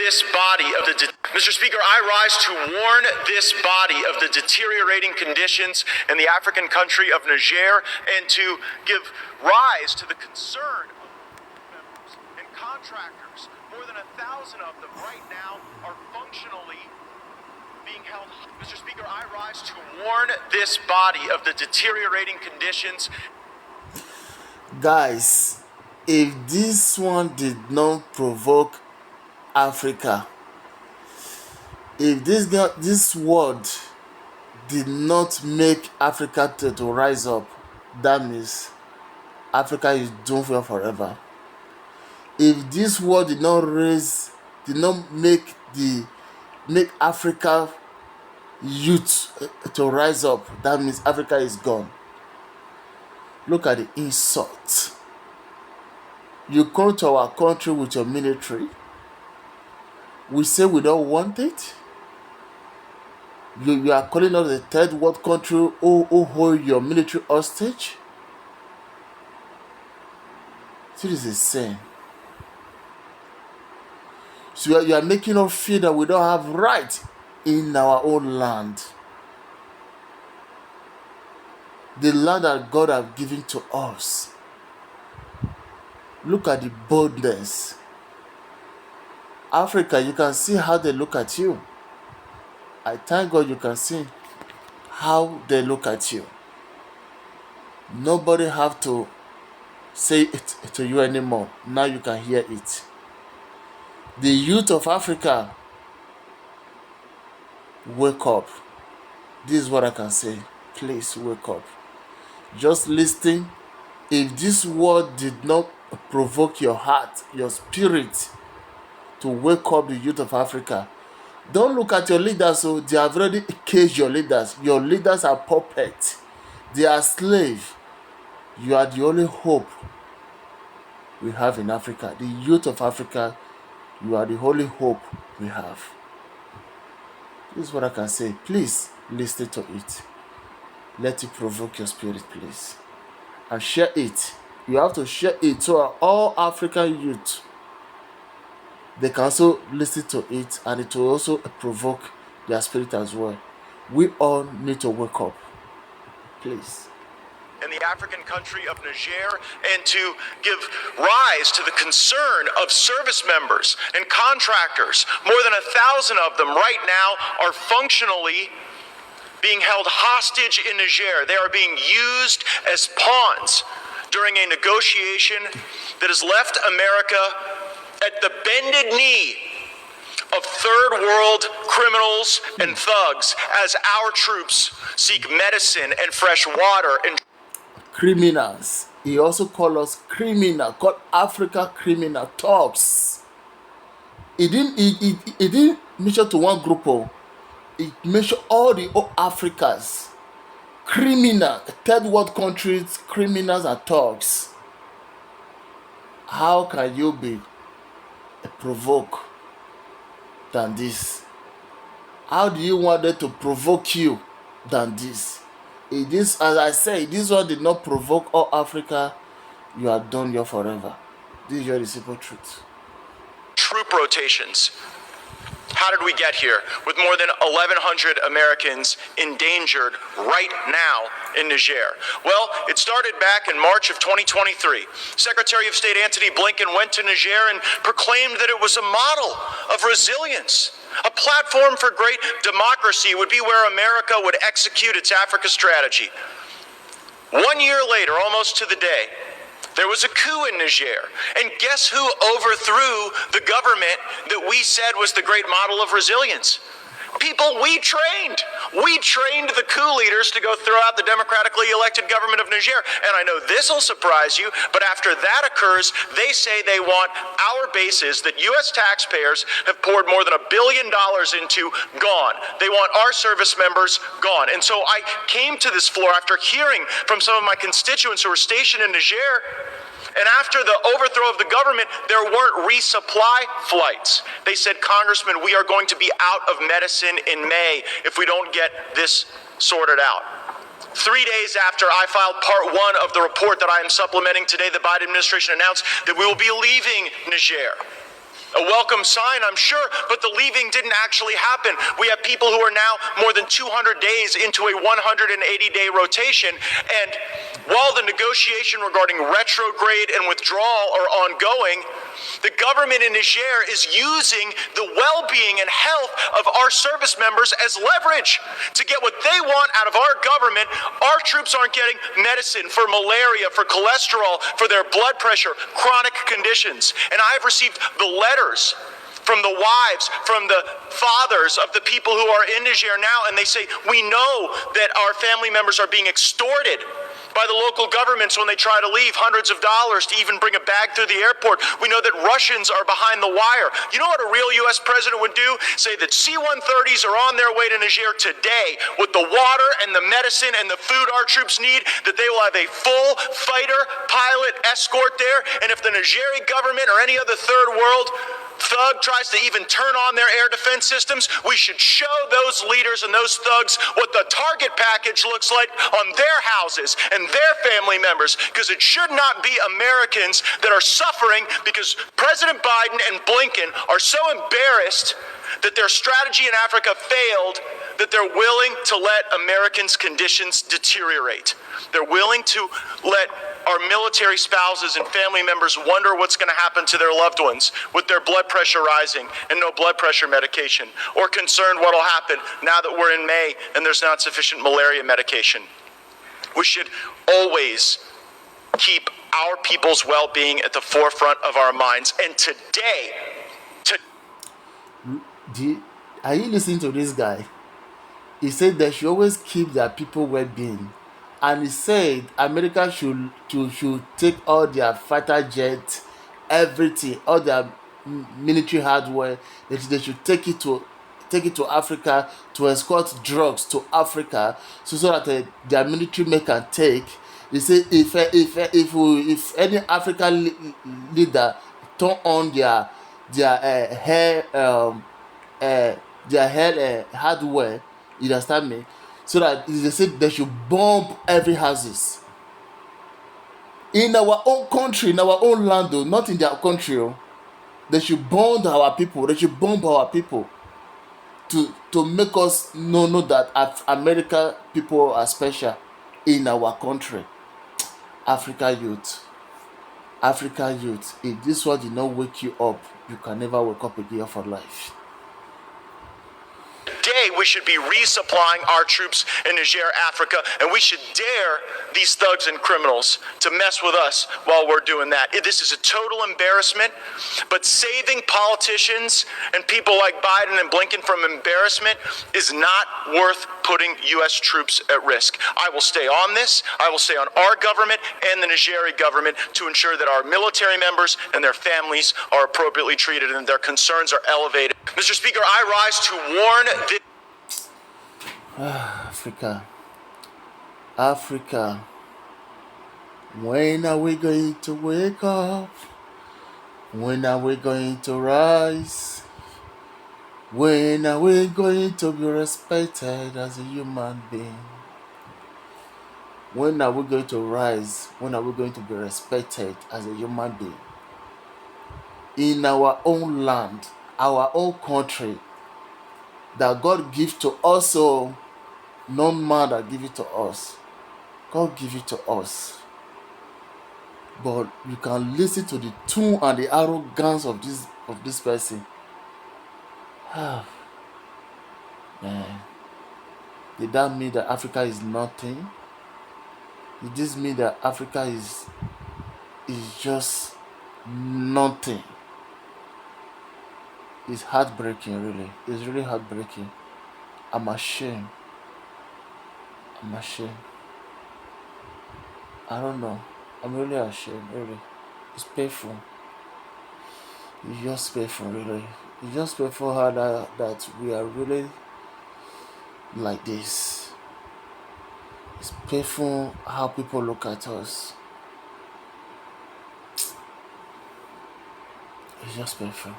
this body of the Mr. Speaker, I rise to warn this body of the deteriorating conditions in the African country of Niger and to give rise to the concern of members and contractors. More than 1,000 of them right now are functionally being held. Mr. Speaker, I rise to warn this body of the deteriorating conditions. Guys, if this one did not provoke Africa, if this word did not make Africa to rise up, that means Africa is doomed for forever. If this word did not make Africa youth to rise up, that means Africa is gone. Look at the insult. You come to our country with your military. We say we don't want it. You are calling us the third world country who hold your military hostage. This is insane. So you are making us feel that we don't have right in our own land. The land that God has given to us. Look at the boldness. Africa, you can see how they look at you. I thank God you can see how they look at you. Nobody have to say it to you anymore. Now you can hear it. The youth of Africa, wake up. This is what I can say. Please wake up. Just listen. If this word did not provoke your heart, your spirit to wake up the youth of Africa, don't look at your leaders. So they have already caged your leaders. Your leaders are puppets. They are slaves. You are the only hope we have in Africa. The youth of Africa, you are the only hope we have. This is what I can say. Please listen to it. Let it provoke your spirit, please. And share it. You have to share it to all African youth. They can also listen to it, and it will also provoke their spirit as well. We all need to wake up. Please. In the African country of Niger, and to give rise to the concern of service members and contractors. More than 1,000 of them right now are functionally being held hostage in Niger. They are being used as pawns during a negotiation that has left America at the bended knee of third world criminals and thugs as our troops seek medicine and fresh water and criminals. He also called us criminal, called Africa criminal thugs. He didn't mention to one group. He mentioned all the Africans. Criminal, third world countries, criminals and thugs. How can you be provoke than this? How do you want them to provoke you than this? This, as I say, this one did not provoke all Africa. You are done here forever. This is your simple truth. Troop rotations. How did we get here with more than 1,100 Americans endangered right now in Niger? Well, it started back in March of 2023. Secretary of State Antony Blinken went to Niger and proclaimed that it was a model of resilience. A platform for great democracy would be where America would execute its Africa strategy. 1 year later, almost to the day, there was a coup in Niger. And guess who overthrew the government that we said was the great model of resilience? People we trained. We trained the coup leaders to go throw out the democratically elected government of Niger. And I know this will surprise you, but after that occurs, they say they want our bases that U.S. taxpayers have poured more than $1 billion into gone. They want our service members gone. And so I came to this floor after hearing from some of my constituents who were stationed in Niger. And after the overthrow of the government, there weren't resupply flights. They said, Congressman, we are going to be out of medicine in May if we don't get this sorted out. 3 days after I filed part 1 of the report that I am supplementing today, the Biden administration announced that we will be leaving Niger. A welcome sign, I'm sure, but the leaving didn't actually happen. We have people who are now more than 200 days into a 180-day rotation, and while the negotiation regarding retrograde and withdrawal are ongoing, the government in Niger is using the well-being and health of our service members as leverage to get what they want out of our government. Our troops aren't getting medicine for malaria, for cholesterol, for their blood pressure, chronic conditions. And I've received the letters from the wives, from the fathers of the people who are in Niger now, and they say, we know that our family members are being extorted by the local governments when they try to leave, hundreds of dollars to even bring a bag through the airport. We know that Russians are behind the wire. You know what a real U.S. president would do? Say that C-130s are on their way to Niger today with the water and the medicine and the food our troops need, that they will have a full fighter pilot escort there. And if the Nigerian government or any other third world thug tries to even turn on their air defense systems, we should show those leaders and those thugs what the target package looks like on their houses and their family members, because it should not be Americans that are suffering because President Biden and Blinken are so embarrassed that their strategy in Africa failed that they're willing to let Americans' conditions deteriorate. They're willing to let our military spouses and family members wonder what's going to happen to their loved ones with their blood pressure rising and no blood pressure medication, or concerned what will happen now that we're in May and there's not sufficient malaria medication. We should always keep our people's well-being at the forefront of our minds. And today, Are you listening to this guy? He said they should always keep their people well-being, and he said America should take all their fighter jets, everything, all their military hardware. They should take it to Africa to escort drugs to Africa, so that their military men can take. They say if any African leader turn on their hair hardware, you understand me? So that they said they should bomb every houses in our own country, in our own land, though, not in their country. Oh. They should bomb our people. They should bomb our people to make us know that America people are special in our country. Africa youth, if this one did not wake you up, you can never wake up again for life. today we should be resupplying our troops in Niger, Africa, and we should dare these thugs and criminals to mess with us while we're doing that. This is a total embarrassment, but saving politicians and people like Biden and Blinken from embarrassment is not worth putting U.S. troops at risk. I will stay on this. I will stay on our government and the Nigerian government to ensure that our military members and their families are appropriately treated and their concerns are elevated. Mr. Speaker, I rise to warn this. Africa, when are we going to wake up? When are we going to rise? When are we going to be respected as a human being? When are we going to rise? When are we going to be respected as a human being? In our own land, our own country, that God gives to us, so no man that give it to us. God give it to us. But you can listen to the tone and the arrogance of this person. Man, did that mean that Africa is nothing? Did this mean that Africa is just nothing? It's heartbreaking, really. It's really heartbreaking. I'm ashamed. I don't know. I'm really ashamed, really. It's painful. It's just painful, really. It's just painful how that we are really like this. It's painful how people look at us. It's just painful.